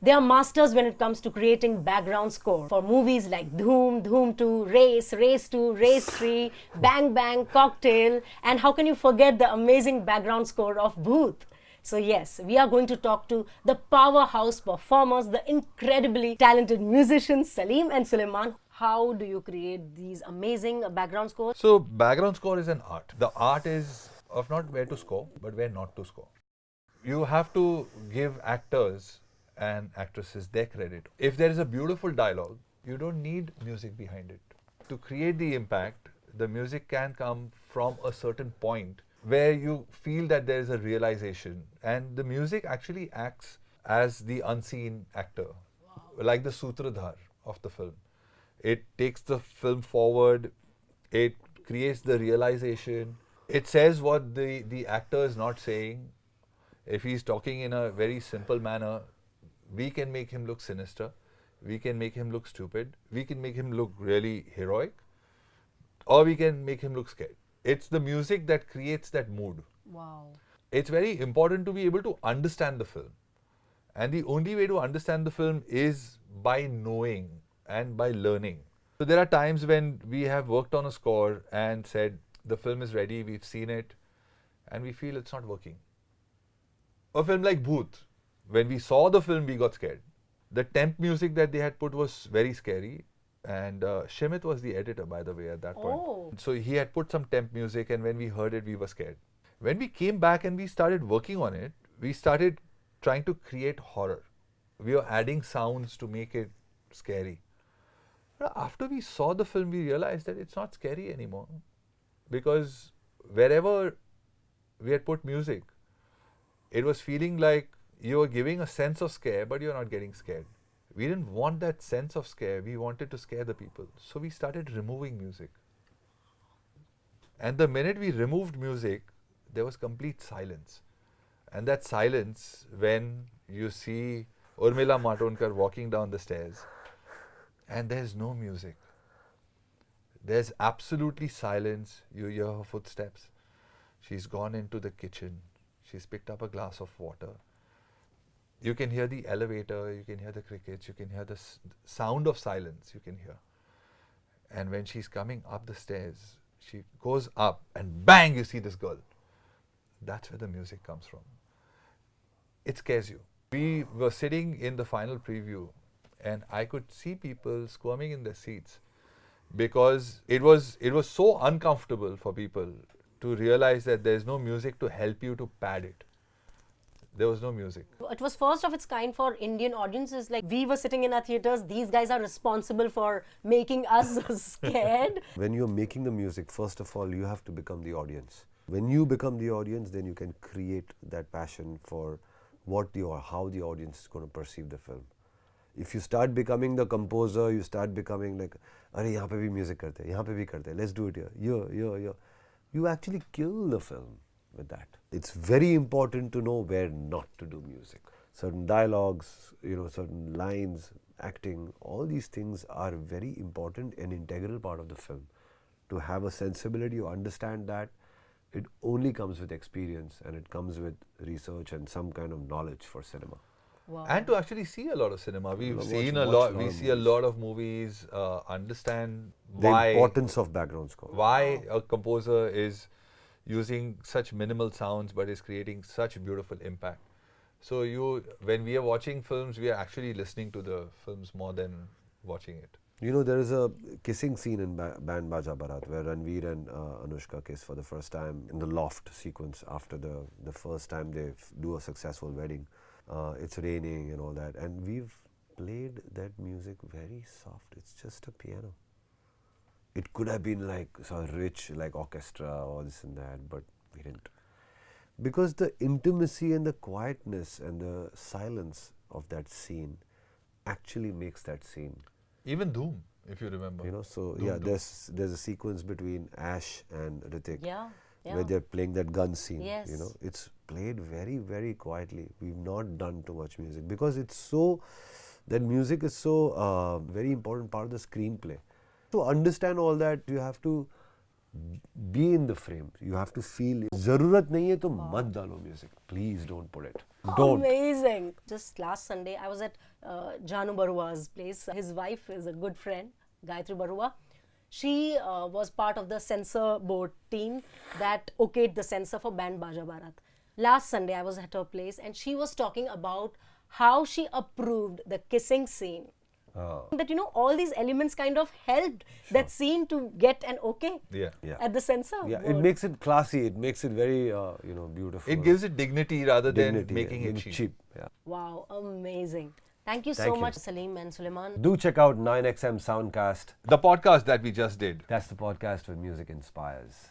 They are masters when it comes to creating background score for movies like Dhoom, Dhoom 2, Race, Race 2, Race 3, Bang Bang, Cocktail, and how can you forget the amazing background score of Bhoot? So yes, we are going to talk to the powerhouse performers, the incredibly talented musicians Salim and Sulaiman. How do you create these amazing background scores? So background score is an art. The art is of not where to score, but where not to score. You have to give actors and actresses their credit. If there is a beautiful dialogue, you don't need music behind it. To create the impact, the music can come from a certain point where you feel that there is a realization, and the music actually acts as the unseen actor, like the sutradhar of the film. It takes the film forward, it creates the realization, it says what the actor is not saying. If he's talking in a very simple manner, we can make him look sinister, we can make him look stupid, we can make him look really heroic, or we can make him look scared. It's the music that creates that mood. Wow. It's very important to be able to understand the film. And the only way to understand the film is by knowing and by learning. So there are times when we have worked on a score and said, the film is ready, we've seen it, and we feel it's not working. A film like Bhoot, when we saw the film, we got scared. The temp music that they had put was very scary. And Shimit was the editor, by the way, at that point. Oh. So he had put some temp music, and when we heard it, we were scared. When we came back and we started working on it, we started trying to create horror. We were adding sounds to make it scary. But after we saw the film, we realized that it's not scary anymore. Because wherever we had put music, it was feeling like you were giving a sense of scare, but you're not getting scared. We didn't want that sense of scare. We wanted to scare the people. So we started removing music. And the minute we removed music, there was complete silence. And that silence, when you see Urmila Matondkar walking down the stairs, and there's no music. There's absolutely silence. You hear her footsteps. She's gone into the kitchen. She's picked up a glass of water. You can hear the elevator, you can hear the crickets, you can hear the sound of silence, you can hear. And when she's coming up the stairs, she goes up and bang, you see this girl. That's where the music comes from. It scares you. We were sitting in the final preview and I could see people squirming in their seats because it was so uncomfortable for people to realize that there's no music to help you to pad it. There was no music. It was first of its kind for Indian audiences. Like, we were sitting in our theaters, these guys are responsible for making us scared. When you're making the music, first of all, you have to become the audience. When you become the audience, then you can create that passion for how the audience is going to perceive the film. If you start becoming the composer, you start becoming like, "Arey, yahan pe bhi music karte hain, yahan pe bhi karte hain, let's do it here. You actually kill the film with that. It's very important to know where not to do music. Certain dialogues, certain lines, acting, all these things are very important and integral part of the film. To have a sensibility, you understand that it only comes with experience and it comes with research and some kind of knowledge for cinema. Wow. And to actually see a lot of cinema. We see a lot of movies, understand why... The importance of background score. Why a composer is using such minimal sounds but is creating such beautiful impact. So when we are watching films, we are actually listening to the films more than watching it. There is a kissing scene in Band Baja Barat where Ranveer and Anushka kiss for the first time in the loft sequence after the first time they do a successful wedding. It's raining and all that, and we've played that music very soft. It's just a piano. It could have been like so rich, like orchestra or this and that, but we didn't. Because the intimacy and the quietness and the silence of that scene actually makes that scene. Even Dhoom, if you remember. Doom. There's a sequence between Ash and Hrithik. Yeah. Where they're playing that gun scene. Yes. It's played very, very quietly. We've not done too much music because that music is so very important part of the screenplay. To understand all that, you have to be in the frame. You have to feel. Zarurat nahi hai to mat dalo music. Please don't put it. Don't. Amazing. Just last Sunday, I was at Janu Barua's place. His wife is a good friend, Gayatri Barua. She was part of the censor board team that okayed the censor for band Baja Bharat. Last Sunday, I was at her place and she was talking about how she approved the kissing scene. That, you know, all these elements kind of helped that scene to get an okay at the censor Yeah, board. it makes it classy. It makes it very, beautiful. It gives it dignity rather than making it cheap. Yeah. Wow, amazing. Thank you so Thank you. much, Salim and Sulaiman. Do check out 9XM Soundcast. The podcast that we just did. That's the podcast where music inspires.